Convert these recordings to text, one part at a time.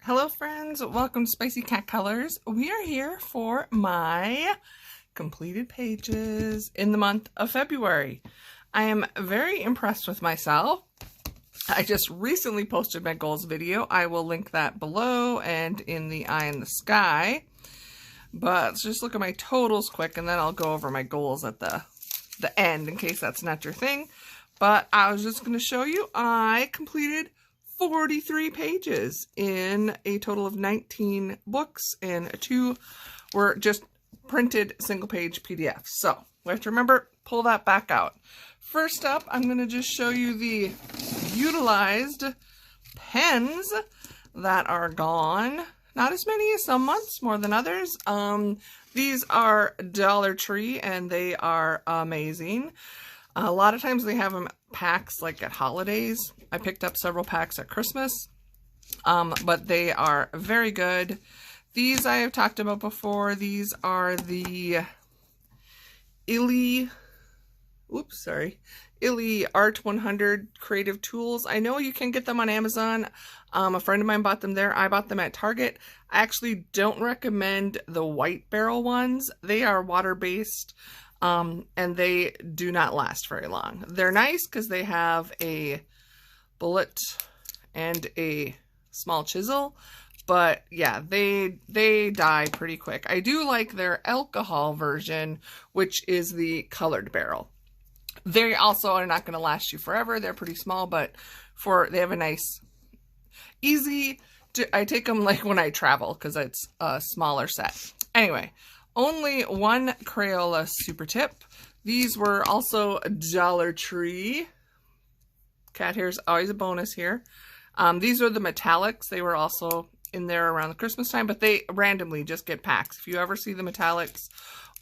Hello friends, welcome to Spicey Cat Colors. We are here for my completed pages in the month of February. I am very impressed with myself. I just recently posted my goals video. I will link that below and in the eye in the sky. But let's just look at my totals quick and then I'll go over my goals at the end in case that's not your thing. But I was just going to show you I completed 43 pages in a total of 19 books, and 2 were just printed single page PDFs. So we have to remember, pull that back out. First up, I'm going to just show you the utilized pens that are gone. Not as many as some months, more than others. These are Dollar Tree and they are amazing. A lot of times they have them packs like at holidays. I picked up several packs at Christmas, but they are very good. These I have talked about before. These are the Illy Art 100 Creative Tools. I know you can get them on Amazon. A friend of mine bought them there. I bought them at Target. I actually don't recommend the white barrel ones. They are water-based. And they do not last very long. They're nice because they have a bullet and a small chisel, but yeah, they die pretty quick. I do like their alcohol version, which is the colored barrel. They also are not going to last you forever. They're pretty small, but they have a nice, easy I take them like when I travel because it's a smaller set. Anyway. Only one Crayola Super Tip. These were also Dollar Tree. Cat hair is always a bonus here. These are the metallics. They were also in there around the Christmas time, but they randomly just get packs. If you ever see the metallics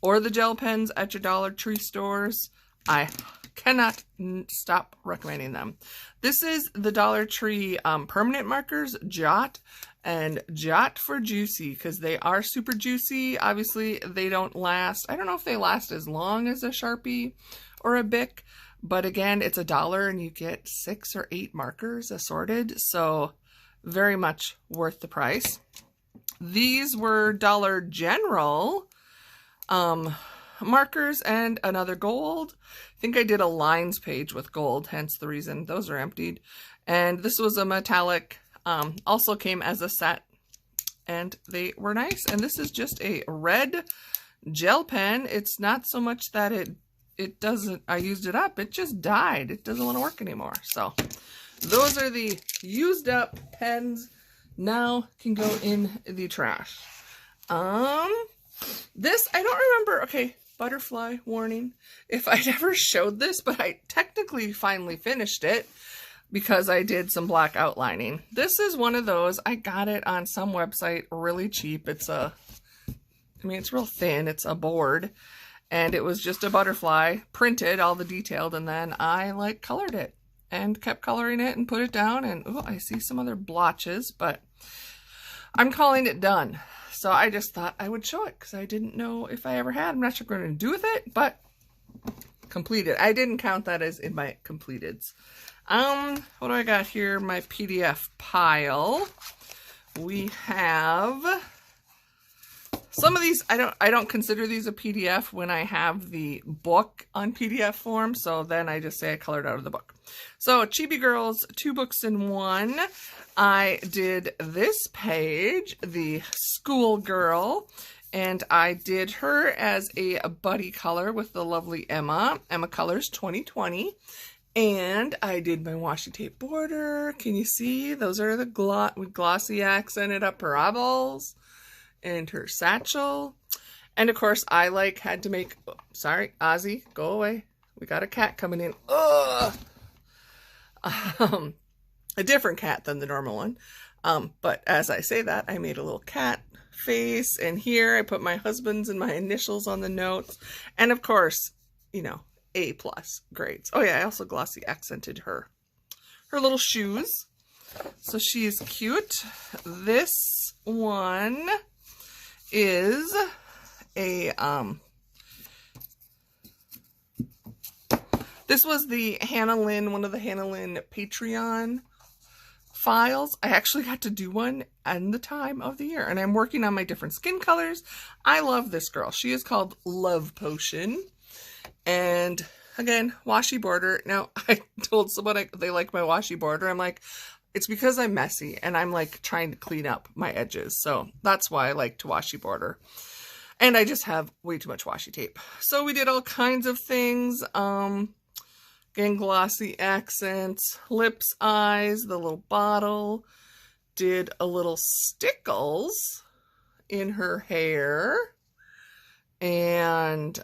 or the gel pens at your Dollar Tree stores, I cannot stop recommending them. This is the Dollar Tree permanent markers, Jot. And Jot for Juicy, because they are super juicy. Obviously, they don't last. I don't know if they last as long as a Sharpie or a Bic, but again, it's $1 and you get 6 or 8 markers assorted, so very much worth the price. These were Dollar General markers and another gold. I think I did a lines page with gold, hence the reason those are emptied. And this was a metallic. Also came as a set and they were nice. And this is just a red gel pen. It's not so much that it doesn't, I used it up. It just died. It doesn't want to work anymore. So those are the used up pens. Now can go in the trash. This, I don't remember. Okay. Butterfly warning. If I'd ever showed this, but I technically finally finished it. Because I did some black outlining. This is one of those. I got it on some website really cheap. It's it's real thin. It's a board. And it was just a butterfly printed, all the detailed. And then I colored it and kept coloring it and put it down. And oh, I see some other blotches, but I'm calling it done. So I just thought I would show it because I didn't know if I ever had. I'm not sure what I'm going to do with it, but completed. I didn't count that as in my completeds. What do I got here? My PDF pile. We have some of these. I don't consider these a PDF when I have the book on PDF form. So then I just say I colored out of the book. So Chibi Girls, 2 books in 1. I did this page, the Schoolgirl, and I did her as a buddy color with the lovely Emma Colors 2020. And I did my washi tape border. Can you see? Those are the glossy accented up her eyeballs and her satchel. And of course, I had to make, oh, sorry, Ozzy, go away. We got a cat coming in. Ugh. A different cat than the normal one. But as I say that, I made a little cat face. And here I put my husband's and my initials on the notes. And of course, you know, A+ grades. Oh yeah, I also glossy accented her little shoes. So she's cute. This one is a this was the Hannah Lynn, one of the Hannah Lynn Patreon files. I actually got to do one in the time of the year, and I'm working on my different skin colors. I love this girl. She is called Love Potion, and again, washi border. Now, I told someone they like my washi border. I'm like, it's because I'm messy, and I'm like trying to clean up my edges, so that's why I like to washi border. And I just have way too much washi tape. So we did all kinds of things. Again, glossy accents, lips, eyes, the little bottle. Did a little stickles in her hair. And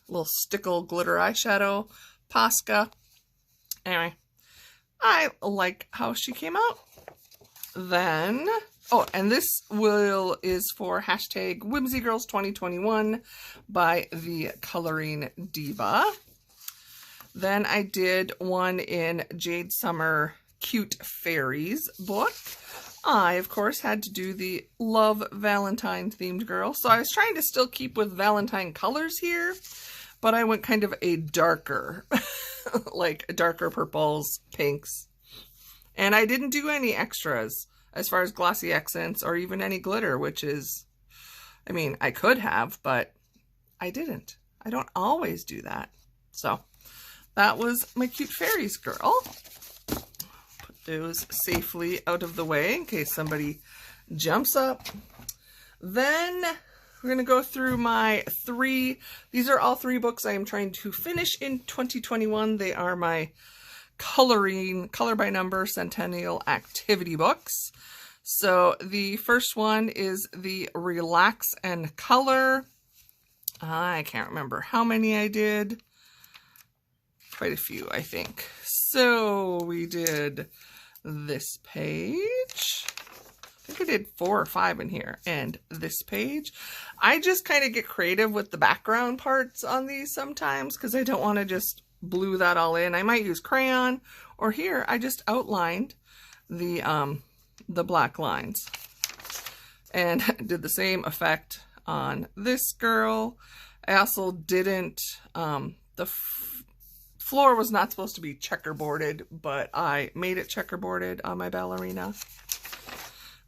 little stickle glitter eyeshadow. Posca. Anyway, I like how she came out. Then, oh, and this is for hashtag Whimsy Girls 2021 by the Coloring Diva. Then I did one in Jade Summer Cute Fairies book. I, of course, had to do the Love Valentine themed girl. So I was trying to still keep with Valentine colors here, but I went kind of a darker, like darker purples, pinks. And I didn't do any extras as far as glossy accents or even any glitter, which is, I mean, I could have, but I didn't. I don't always do that. So that was my Cute Fairies girl. Put those safely out of the way in case somebody jumps up. Then we're going to go through my these are all 3 books I am trying to finish in 2021. They are my color by number centennial activity books. So the first one is the Relax and Color. I can't remember how many I did. Quite a few, I think. So we did this page. I think I did 4 or 5 in here. And this page. I just kind of get creative with the background parts on these sometimes because I don't want to just blue that all in. I might use crayon, or here I just outlined the black lines and did the same effect on this girl. I also didn't, the floor was not supposed to be checkerboarded, but I made it checkerboarded on my ballerina.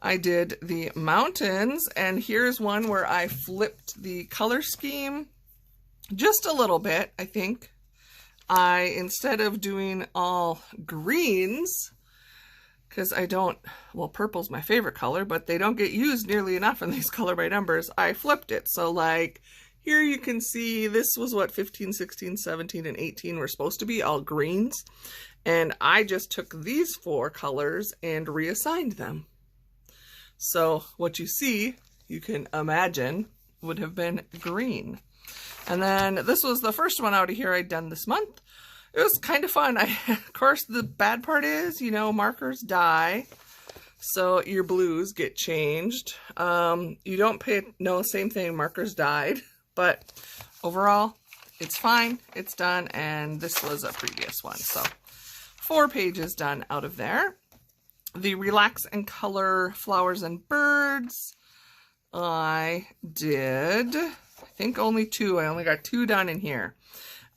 I did the mountains, and here's one where I flipped the color scheme just a little bit, I think. Instead of doing all greens, because I don't, well, purple's my favorite color, but they don't get used nearly enough in these color by numbers, I flipped it. So like here you can see this was what 15, 16, 17, and 18 were supposed to be all greens. And I just took these 4 colors and reassigned them. So what you see, you can imagine, would have been green. And then this was the first one out of here I'd done this month. It was kind of fun. Of course, the bad part is, you know, markers die. So your blues get changed. You don't pay, no, same thing, markers died. But overall, it's fine. It's done. And this was a previous one. So 4 pages done out of there. The Relax and Color Flowers and Birds. I did, I think only 2. I only got 2 done in here.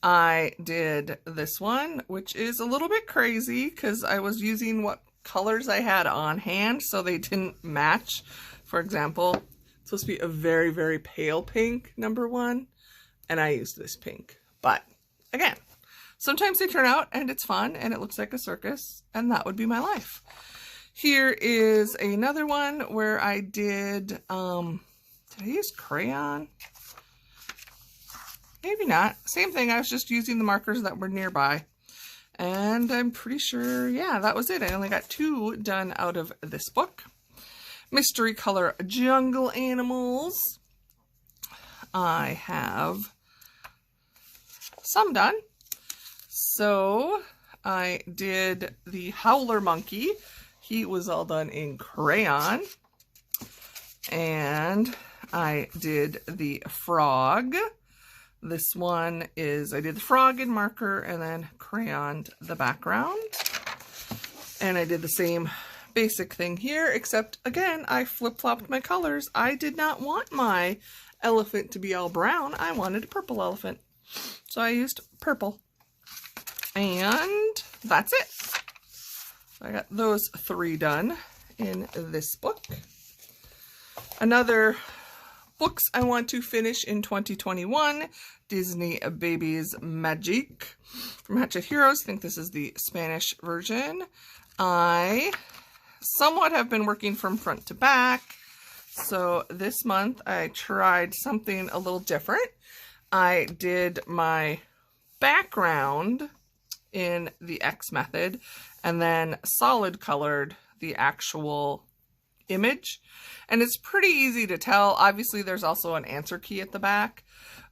I did this one, which is a little bit crazy because I was using what colors I had on hand, so they didn't match. For example, it's supposed to be a very, very pale pink, number 1, and I used this pink. But again, sometimes they turn out and it's fun and it looks like a circus, and that would be my life. Here is another one where I did I use crayon? Maybe not. Same thing, I was just using the markers that were nearby. And I'm pretty sure, yeah, that was it. I only got 2 done out of this book. Mystery Color Jungle Animals. I have some done. So I did the Howler Monkey. He was all done in crayon. And I did the frog. This one is, I did the frog in marker and then crayoned the background. And I did the same basic thing here, except again, I flip-flopped my colors. I did not want my elephant to be all brown. I wanted a purple elephant. So I used purple. And that's it. I got those 3 done in this book. Another books I want to finish in 2021, Disney Babies Magic from Hatchet Heroes. I think this is the Spanish version. I somewhat have been working from front to back. So this month I tried something a little different. I did my background in the X method and then solid colored the actual image, and it's pretty easy to tell. Obviously there's also an answer key at the back,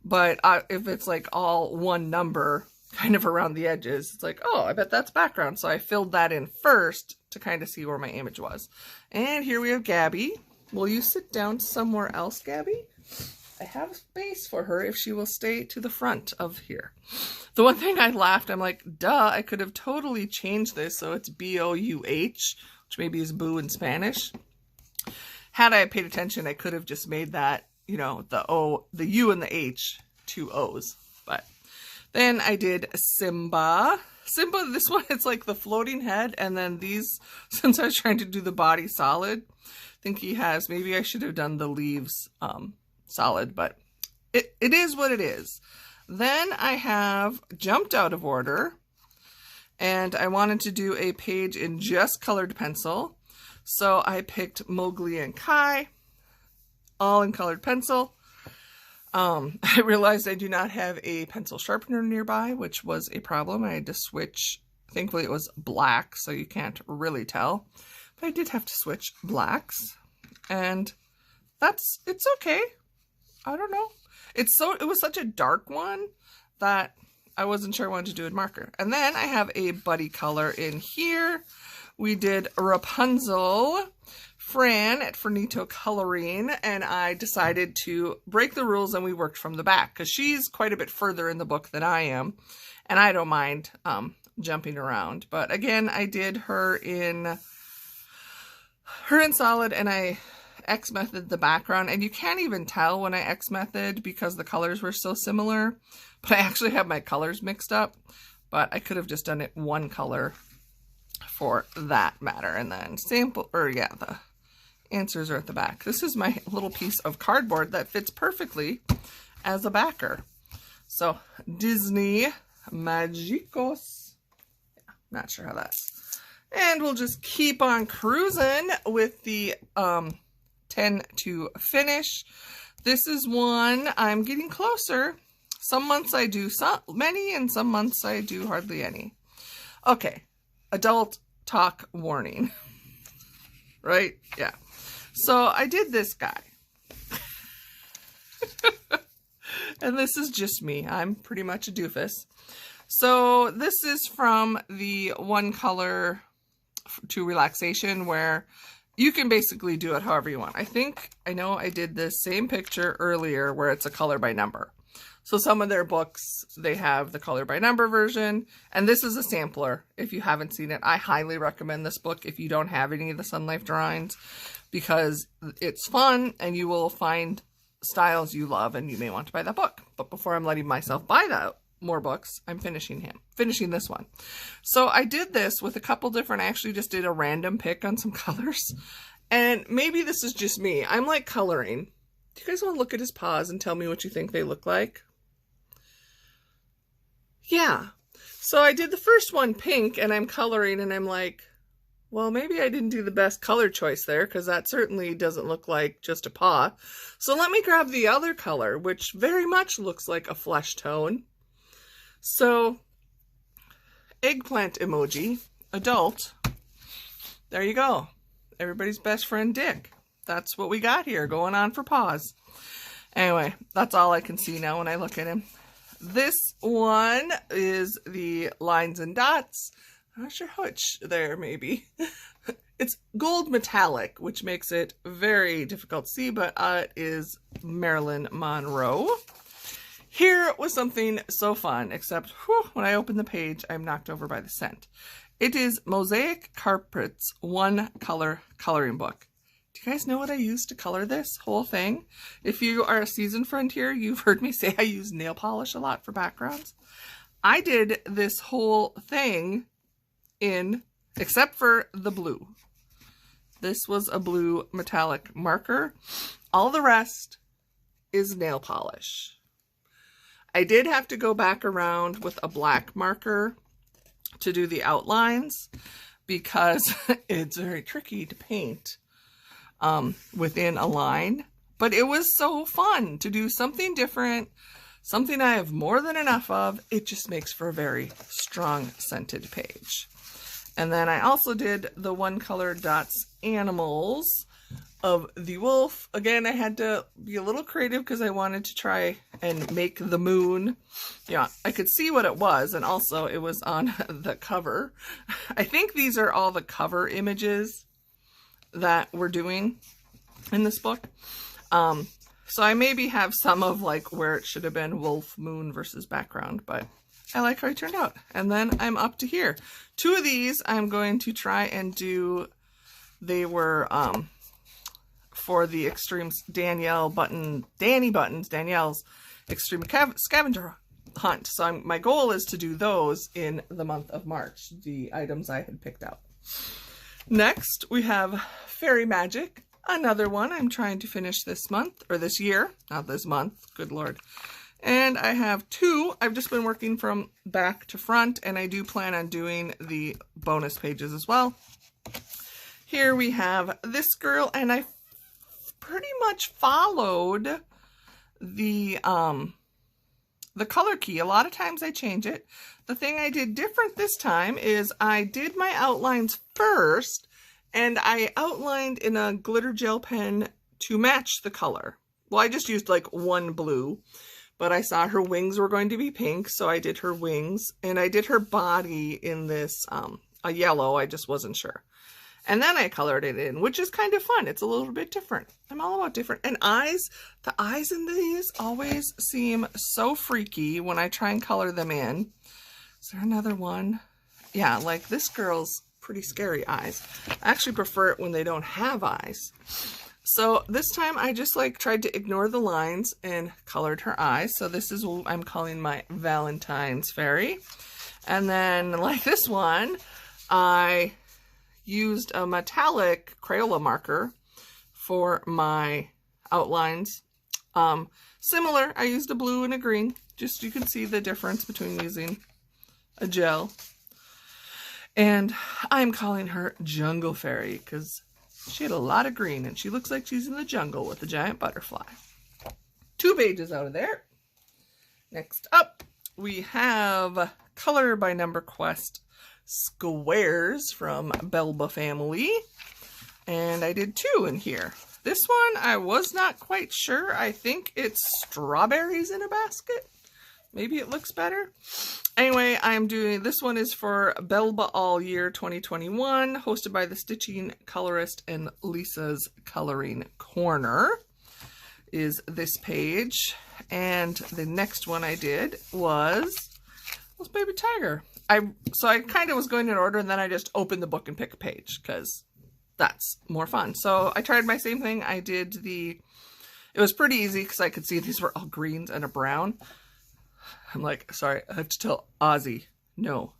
but if it's like all one number kind of around the edges, it's like, oh, I bet that's background. So I filled that in first to kind of see where my image was. And here we have Gabby. Will you sit down somewhere else, Gabby? I have space for her if she will stay to the front of here. The one thing I laughed, I'm like, duh, I could have totally changed this so it's B-O-U-H, which maybe is boo in Spanish. Had I paid attention, I could have just made that, you know, the O, the U and the H, 2 O's. But then I did Simba. Simba, this one, it's like the floating head. And then these, since I was trying to do the body solid, I think he has, maybe I should have done the leaves solid, but it is what it is. Then I have jumped out of order, and I wanted to do a page in just colored pencil. So I picked Mowgli and Kai, all in colored pencil. I realized I do not have a pencil sharpener nearby, which was a problem. I had to switch. Thankfully it was black, so you can't really tell. But I did have to switch blacks, and it's okay. I don't know. It was such a dark one that I wasn't sure I wanted to do a marker. And then I have a buddy color in here. We did Rapunzel, Fran at Fernito Coloring, and I decided to break the rules and we worked from the back because she's quite a bit further in the book than I am, and I don't mind jumping around. But again, I did her in solid, and I X method the background, and you can't even tell when I X method because the colors were so similar, but I actually have my colors mixed up, but I could have just done it one color for that matter. And then the answers are at the back. This is my little piece of cardboard that fits perfectly as a backer. So Disney Magicos, not sure how that's, and we'll just keep on cruising with the 10 to finish. This is one I'm getting closer. Some months I do many, and some months I do hardly any. Okay, adult talk warning. Right? Yeah. So I did this guy. And this is just me. I'm pretty much a doofus. So this is from the One Color to Relaxation, where you can basically do it however you want. I know I did this same picture earlier where it's a color by number. So some of their books, they have the color by number version, and this is a sampler. If you haven't seen it, I highly recommend this book if you don't have any of the Sun Life drawings, because it's fun and you will find styles you love and you may want to buy that book. But before I'm letting myself buy that more books, I'm finishing this one. So I did this with a couple different, I actually just did a random pick on some colors, and maybe this is just me. I'm like coloring. Do you guys want to look at his paws and tell me what you think they look like? Yeah. So I did the first one pink, and I'm coloring, and I'm like, well, maybe I didn't do the best color choice there, because that certainly doesn't look like just a paw. So let me grab the other color, which very much looks like a flesh tone. So, eggplant emoji, adult, there you go. Everybody's best friend, Dick. That's what we got here, going on for paws. Anyway, that's all I can see now when I look at him. This one is the lines and dots. I'm not sure how it's there, maybe. It's gold metallic, which makes it very difficult to see, but it is Marilyn Monroe. Here was something so fun, except when I open the page, I'm knocked over by the scent. It is Mosaic Carpet's One Color coloring book. Do you guys know what I used to color this whole thing? If you are a seasoned friend here, you've heard me say I use nail polish a lot for backgrounds. I did this whole thing in except for the blue. This was a blue metallic marker. All the rest is nail polish. I did have to go back around with a black marker to do the outlines because it's very tricky to paint within a line. But it was so fun to do something different, something I have more than enough of. It just makes for a very strong scented page. And then I also did the One Color Dots animals of the wolf. Again, I had to be a little creative because I wanted to try and make the moon. Yeah, I could see what it was, and also it was on the cover. I think these are all the cover images that we're doing in this book. So I maybe have some of like where it should have been wolf, moon versus background, but I like how it turned out. And then I'm up to here. 2 of these I'm going to try and do. They were for the Extreme Danielle's Extreme Scavenger Hunt. So my goal is to do those in the month of March, the items I had picked out. Next, we have Fairy Magic. Another one I'm trying to finish this month, or this year, not this month, good Lord. And I have 2. I've just been working from back to front, and I do plan on doing the bonus pages as well. Here we have this girl, and I pretty much followed the color key. A lot of times I change it. The thing I did different this time is I did my outlines first, and I outlined in a glitter gel pen to match the color. Well, I just used like one blue, but I saw her wings were going to be pink, so I did her wings, and I did her body in this a yellow. I just wasn't sure. And then I colored it in, which is kind of fun. It's a little bit different. I'm all about different. And eyes, the eyes in these always seem so freaky when I try and color them in. Is there another one? Yeah, like this girl's pretty scary eyes. I actually prefer it when they don't have eyes. So this time I just like tried to ignore the lines and colored her eyes. So this is what I'm calling my Valentine's Fairy. And then like this one, I used a metallic Crayola marker for my outlines. Similar, I used a blue and a green. Just you can see the difference between using a gel. And I'm calling her Jungle Fairy because she had a lot of green and she looks like she's in the jungle with a giant butterfly. 2 pages out of there. Next up, we have Color by Number Quest squares from Belba Family. And I did 2 in here. This one, I was not quite sure. I think it's strawberries in a basket. Maybe it looks better. Anyway, I'm doing, this one is for Belba All Year 2021, hosted by the Stitching Colorist and Lisa's Coloring Corner is this page. And the next one I did was Baby Tiger. So I kind of was going in order, and then I just opened the book and picked a page because that's more fun. So I tried my same thing. I did it was pretty easy because I could see these were all greens and a brown. I'm like, sorry, I have to tell Ozzy, no.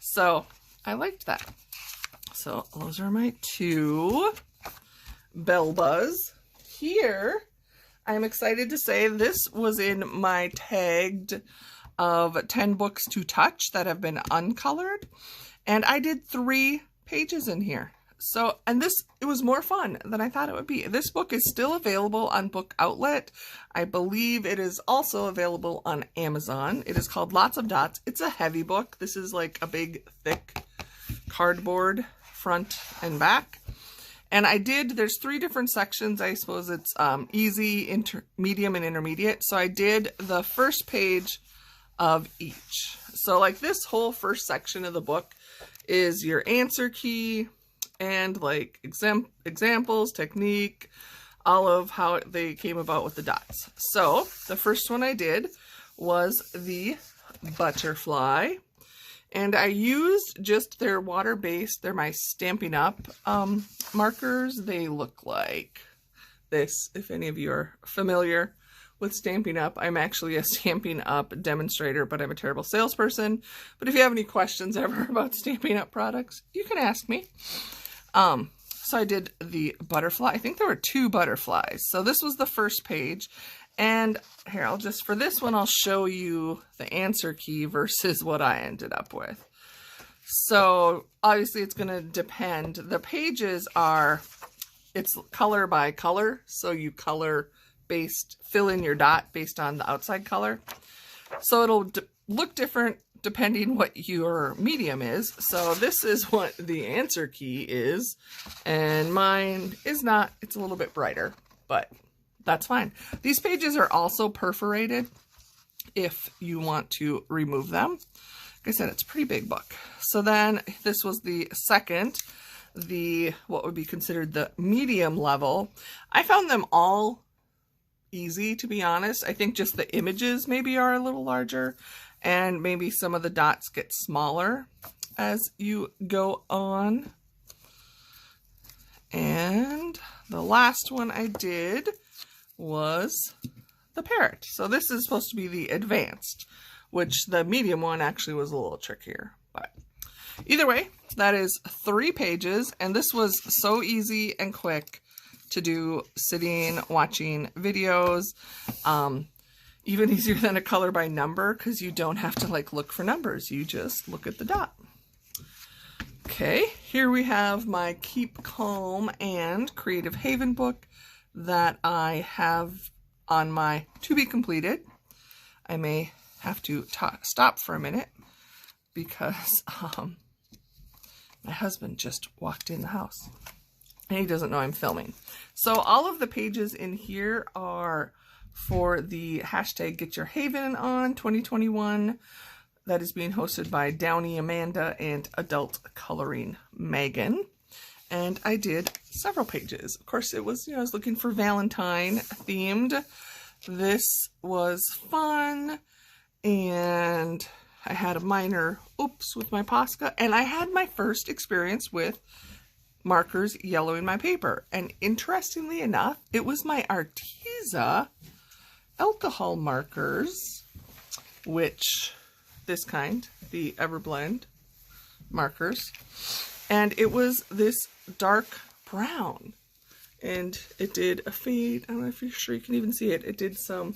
So I liked that. So those are my 2 Belbas. Here, I'm excited to say this was in my tagged of 10 books to touch that have been uncolored. And I did 3 pages in here. So, and it was more fun than I thought it would be. This book is still available on Book Outlet. I believe it is also available on Amazon. It is called Lots of Dots. It's a heavy book. This is like a big, thick cardboard front and back. And there's 3 different sections. I suppose it's easy, medium, and intermediate. So I did the first page of each. So like this whole first section of the book is your answer key, and like examples, technique, all of how they came about with the dots. So the first one I did was the butterfly, and I used just their water-based, they're my Stampin' Up markers. They look like this, if any of you are familiar with Stampin' Up. I'm actually a Stampin' Up demonstrator, but I'm a terrible salesperson. But if you have any questions ever about Stampin' Up products, you can ask me. So I did the butterfly. I think there were 2 butterflies. So this was the first page. And here, for this one, I'll show you the answer key versus what I ended up with. So obviously it's going to depend. The pages it's color by color. So you fill in your dot based on the outside color. So it'll look different depending what your medium is. So this is what the answer key is, and mine is not. It's a little bit brighter, but that's fine. These pages are also perforated if you want to remove them. Like I said, it's a pretty big book. So then this was the second, what would be considered the medium level. I found them all easy, to be honest. I think just the images maybe are a little larger, and maybe some of the dots get smaller as you go on. And the last one I did was the Parrot. So this is supposed to be the advanced, which the medium one actually was a little trickier. But either way, that is 3 pages, and this was so easy and quick to do sitting, watching videos. Even easier than a color by number, because you don't have to like look for numbers. You just look at the dot. Okay, here we have my Keep Calm and Creative Haven book that I have on my to be completed. I may have to stop for a minute because my husband just walked in the house and he doesn't know I'm filming. So all of the pages in here are for the hashtag Get Your Haven On 2021. That is being hosted by Downey Amanda and Adult Coloring Megan. And I did several pages. Of course, it was, I was looking for Valentine themed. This was fun. And I had a minor oops with my Posca. And I had my first experience with markers yellowing my paper. And interestingly enough, it was my Arteza alcohol markers, which this kind, the Everblend markers, and it was this dark brown, and it did a fade. I don't know if you're sure you can even see it. It did some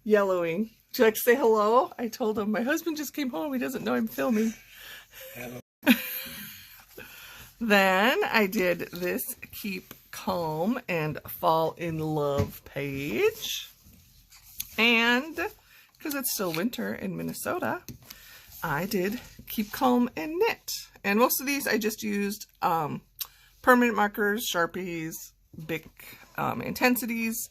yellowing. Would you like to say hello? I told him my husband just came home. He doesn't know I'm filming. Then I did this Keep Calm and Fall in Love page. And because it's still winter in Minnesota, I did Keep Calm and Knit. And most of these I just used permanent markers, Sharpies, Bic Intensities,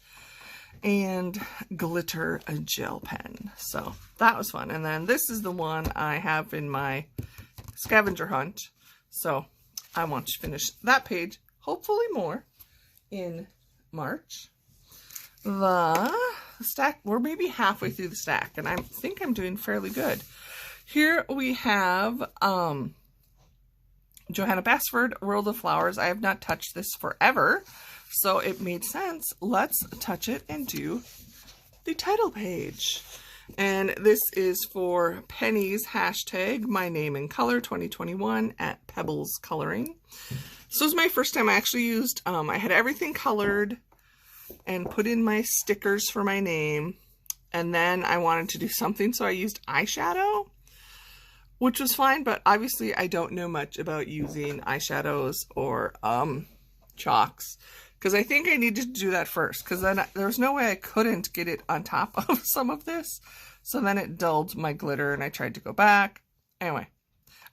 and glitter gel pen. So that was fun. And then this is the one I have in my scavenger hunt. So I want to finish that page, hopefully more, in March. The stack, we're maybe halfway through the stack, and I think I'm doing fairly good. Here we have Johanna Basford, World of Flowers. I have not touched this forever, so it made sense. Let's touch it and do the title page. And this is for Penny's hashtag My Name in Color 2021 at Pebbles Coloring. So it was my first time I actually used, I had everything colored and put in my stickers for my name, and then I wanted to do something, so I used eyeshadow, which was fine, but obviously I don't know much about using eyeshadows or chalks, because I think I needed to do that first, because then there was no way I couldn't get it on top of some of this, so then it dulled my glitter and I tried to go back. Anyway,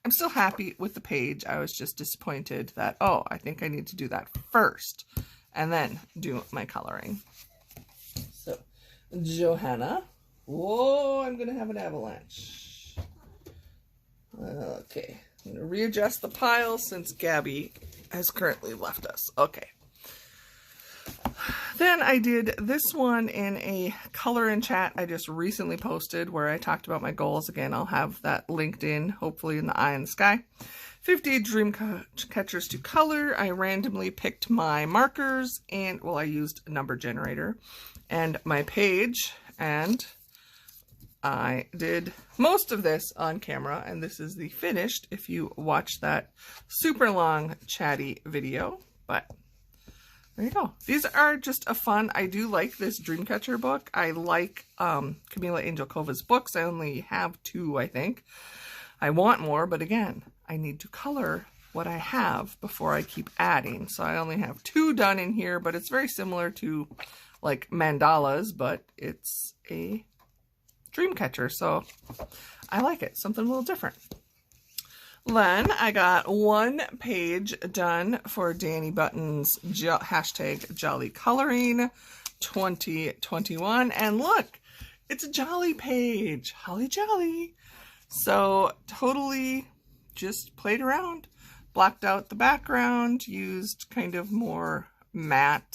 I'm still happy with the page. I was just disappointed that, oh, I think I need to do that first and then do my coloring. So, Johanna. Whoa, I'm going to have an avalanche. Okay, I'm going to readjust the pile since Gabby has currently left us. Okay. Then I did this one in a color and chat I just recently posted where I talked about my goals. Again, I'll have that linked in, hopefully in the eye in the sky. 50 dream catchers to color. I randomly picked my markers and, well, I used a number generator and my page, and I did most of this on camera, and this is the finished if you watch that super long chatty video. But there you go. These are just a fun, I do like this Dreamcatcher book. I like Camila Angel Cova's books. I only have 2, I think. I want more, but again, I need to color what I have before I keep adding. So I only have 2 done in here, but it's very similar to like mandalas, but it's a Dreamcatcher, so I like it. Something a little different. Then I got 1 page done for Danny Button's hashtag Jolly Coloring 2021. And look, it's a jolly page. Holly jolly. So totally just played around. Blacked out the background. Used kind of more matte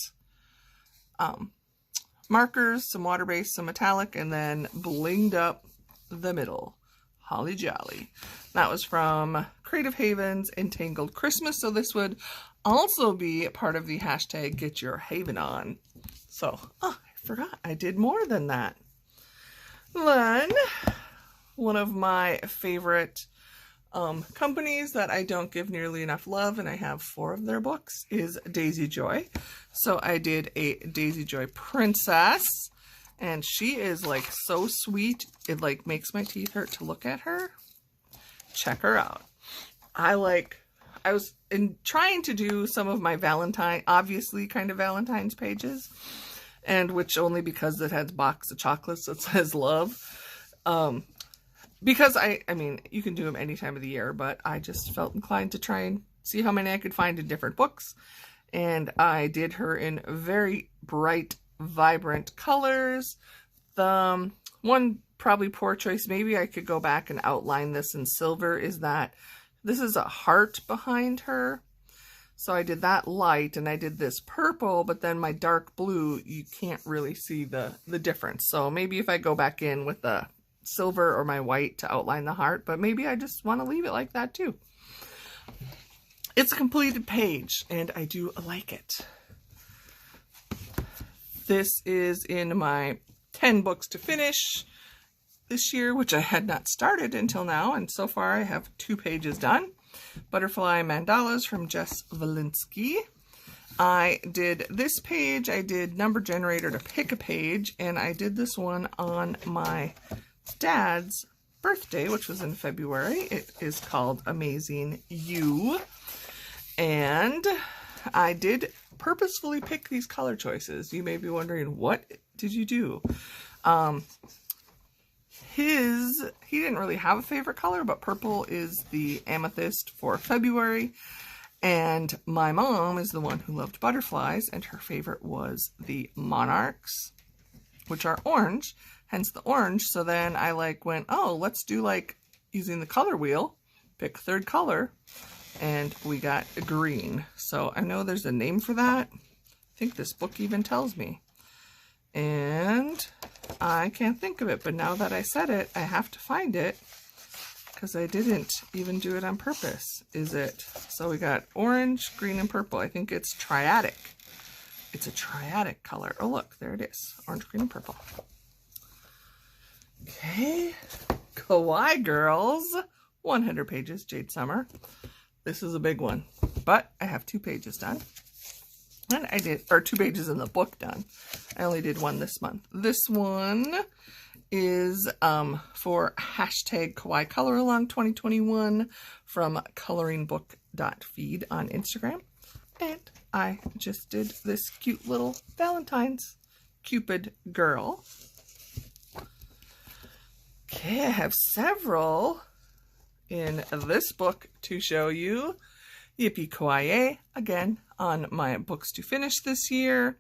markers, some water-based, some metallic, and then blinged up the middle. Holly jolly. That was from Creative Haven's Entangled Christmas, so this would also be part of the hashtag Get Your Haven On. So, oh, I forgot, I did more than that. Then, one of my favorite companies that I don't give nearly enough love, and I have 4 of their books, is Daisy Joy. So I did a Daisy Joy Princess, and she is like so sweet, it like makes my teeth hurt to look at her. Check her out. I was trying to do some of my Valentine, obviously kind of Valentine's pages, and which only because it has a box of chocolates that says love. Because I mean, you can do them any time of the year, but I just felt inclined to try and see how many I could find in different books. And I did her in very bright, vibrant colors. The one probably poor choice, maybe I could go back and outline this in silver, is that this is a heart behind her. So I did that light, and I did this purple, but then my dark blue, you can't really see the difference. So maybe if I go back in with the silver or my white to outline the heart, but maybe I just want to leave it like that too. It's a completed page, and I do like it. This is in my 10 books to finish this year, which I had not started until now, and so far I have 2 pages done. Butterfly Mandalas from Jess Valinsky. I did this page, I did number generator to pick a page, and I did this one on my dad's birthday, which was in February. It is called Amazing You. And I did purposefully pick these color choices. You may be wondering, what did you do? He didn't really have a favorite color, but purple is the amethyst for February. And my mom is the one who loved butterflies, and her favorite was the monarchs, which are orange, hence the orange. So then I went, oh, let's do using the color wheel, pick 3rd color, and we got green. So I know there's a name for that. I think this book even tells me. And I can't think of it, but now that I said it, I have to find it, because I didn't even do it on purpose. So we got orange, green, and purple. I think it's triadic. It's a triadic color. Oh, look, there it is. Orange, green, and purple. Okay. Kawaii Girls. 100 pages, Jade Summer. This is a big one, but I have 2 pages done. And I did, or 2 pages in the book done. I only did 1 this month. This one is for hashtag Kawaii Color Along 2021 from coloringbook.feed on Instagram. And I just did this cute little Valentine's Cupid girl. Okay, I have several in this book to show you. Yippee Kawaii, again, on my books to finish this year.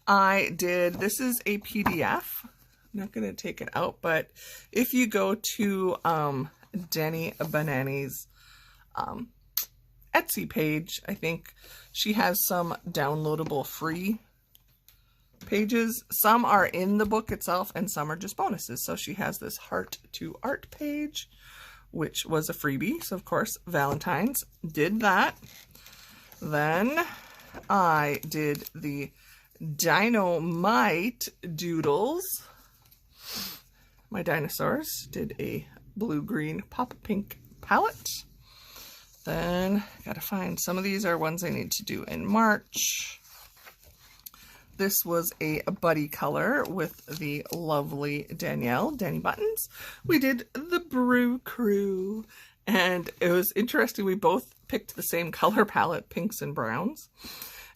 This is a PDF. I'm not going to take it out, but if you go to Denny Banani's Etsy page, I think she has some downloadable free pages. Some are in the book itself, and some are just bonuses. So she has this Heart to Art page, which was a freebie. So of course, Valentine's, did that. Then I did the Dynamite Doodles. My dinosaurs, did a blue-green pop pink palette. Then gotta find, some of these are ones I need to do in March. This was a buddy color with the lovely Danielle, Danny Buttons. We did the Brew Crew, and it was interesting. We both picked the same color palette, pinks and browns,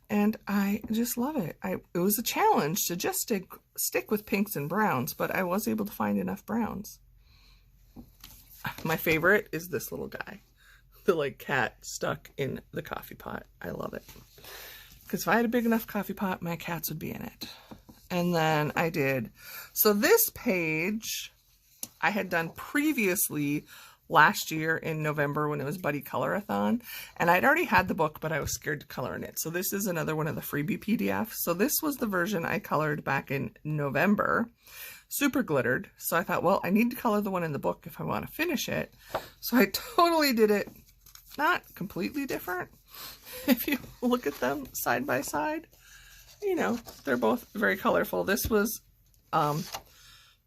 and I just love it. It was a challenge to just stick with pinks and browns, but I was able to find enough browns. My favorite is this little guy, the like cat stuck in the coffee pot. I love it. Because if I had a big enough coffee pot, my cats would be in it. And then I did, so this page I had done previously last year in November when it was Buddy Colorathon. And I'd already had the book, but I was scared to color in it. So this is another one of the freebie PDFs. So this was the version I colored back in November. Super glittered. So I thought, well, I need to color the one in the book if I want to finish it. So I totally did it, not completely different. If you look at them side by side, you know, they're both very colorful. This was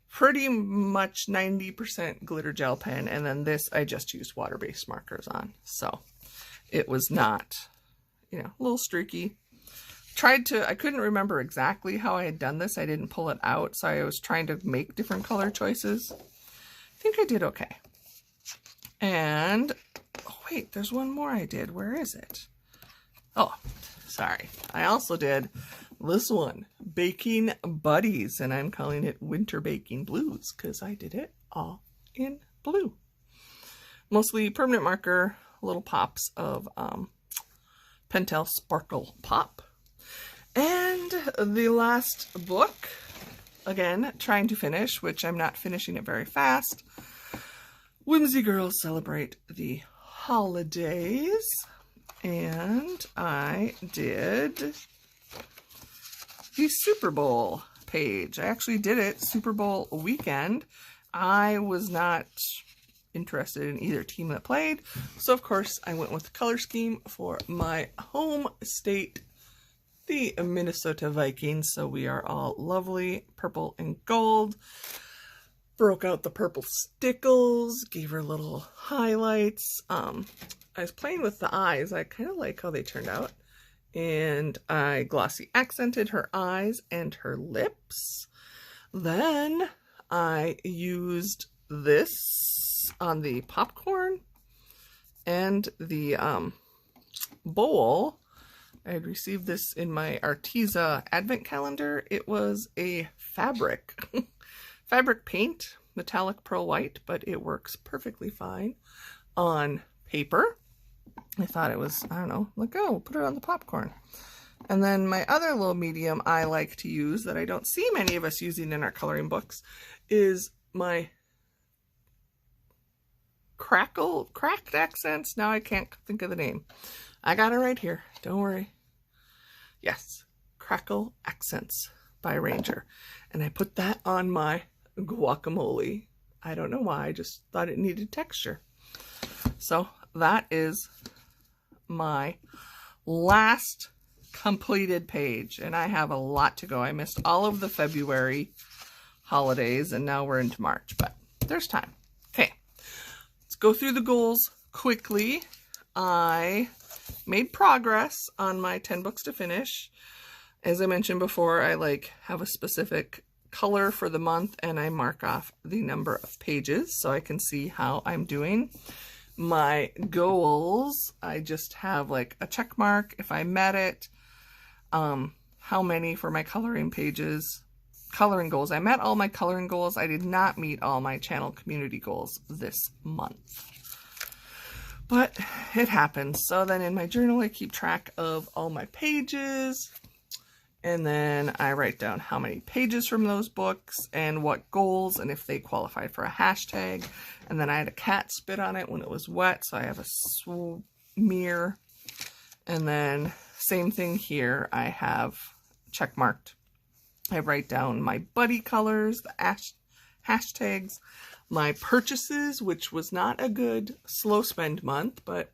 pretty much 90% glitter gel pen, and then this I just used water-based markers on. So it was not, you know, a little streaky. I couldn't remember exactly how I had done this. I didn't pull it out, so I was trying to make different color choices. I think I did okay. And, oh wait, there's one more I did. Where is it? Oh, sorry. I also did this one, Baking Buddies, and I'm calling it Winter Baking Blues because I did it all in blue. Mostly permanent marker, little pops of Pentel Sparkle Pop. And the last book, again, trying to finish, which I'm not finishing it very fast. Whimsy Girls Celebrate the Holidays. And I did the Super Bowl page. I actually did it Super Bowl weekend. I was not interested in either team that played, so of course I went with the color scheme for my home state, the Minnesota Vikings. So we are all lovely purple and gold. Broke out the purple stickles, gave her little highlights. I was playing with the eyes. I kind of like how they turned out. And I glossy accented her eyes and her lips. Then I used this on the popcorn and the bowl. I had received this in my Arteza advent calendar. It was a fabric paint, metallic pearl white, but it works perfectly fine on paper. I thought it was, I don't know, like, oh, put it on the popcorn. And then my other little medium I like to use that I don't see many of us using in our coloring books is my cracked accents. Now I can't think of the name. I got it right here. Don't worry. Yes, Crackle Accents by Ranger. And I put that on my guacamole. I don't know why. I just thought it needed texture. So that is my last completed page, and I have a lot to go. I missed all of the February holidays, and now we're into March, but there's time. Okay, let's go through the goals quickly. I made progress on my 10 books to finish. As I mentioned before, I have a specific color for the month, and I mark off the number of pages so I can see how I'm doing. My goals, I just have like a check mark if I met it. How many for my coloring pages, coloring goals. I met all my coloring goals. I did not meet all my channel community goals this month, but it happens. So then in my journal, I keep track of all my pages, and then I write down how many pages from those books and what goals and if they qualified for a hashtag. And then I had a cat spit on it when it was wet, so I have a smear. And then same thing here, I have check marked. I write down my buddy colors, the hashtags, my purchases, which was not a good slow spend month, but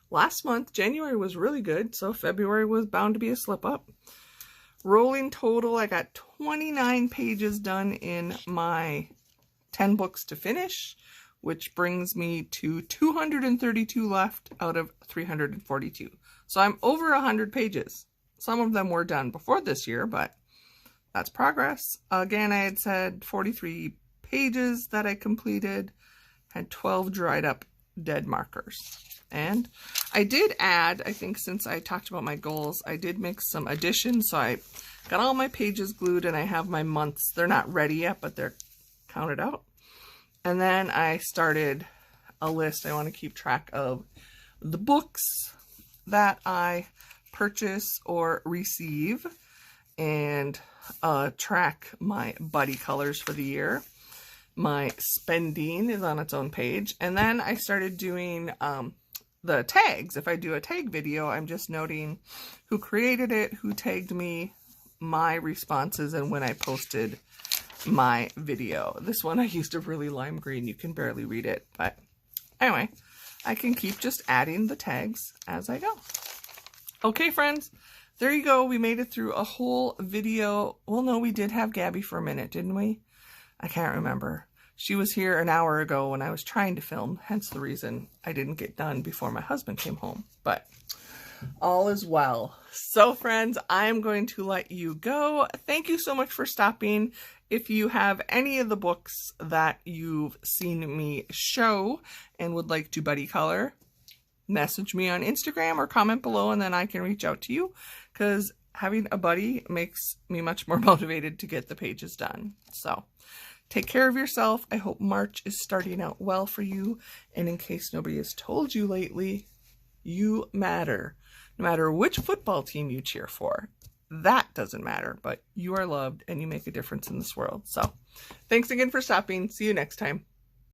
last month, January, was really good, so February was bound to be a slip up. Rolling total, I got 29 pages done in my 10 books to finish, which brings me to 232 left out of 342. So I'm over 100 pages. Some of them were done before this year, but that's progress. Again, I had said 43 pages that I completed, had 12 dried up dead markers. And I did add, I think since I talked about my goals, I did make some additions. So I got all my pages glued and I have my months. They're not ready yet, but they're counted out. And then I started a list. I want to keep track of the books that I purchase or receive and track my buddy colors for the year. My spending is on its own page. And then I started doing the tags. If I do a tag video, I'm just noting who created it, who tagged me, my responses, and when I posted my video. This one I used a really lime green. You can barely read it, but anyway, I can keep just adding the tags as I go. Okay, friends, there you go. We made it through a whole video. Well, no, we did have Gabby for a minute, didn't we? I can't remember. She was here an hour ago when I was trying to film, hence the reason I didn't get done before my husband came home, but all is well. So friends, I am going to let you go. Thank you so much for stopping. If you have any of the books that you've seen me show and would like to buddy color, message me on Instagram or comment below and then I can reach out to you, because having a buddy makes me much more motivated to get the pages done. So take care of yourself. I hope March is starting out well for you. And in case nobody has told you lately, you matter. No matter which football team you cheer for, that doesn't matter, but you are loved and you make a difference in this world. So thanks again for stopping. See you next time.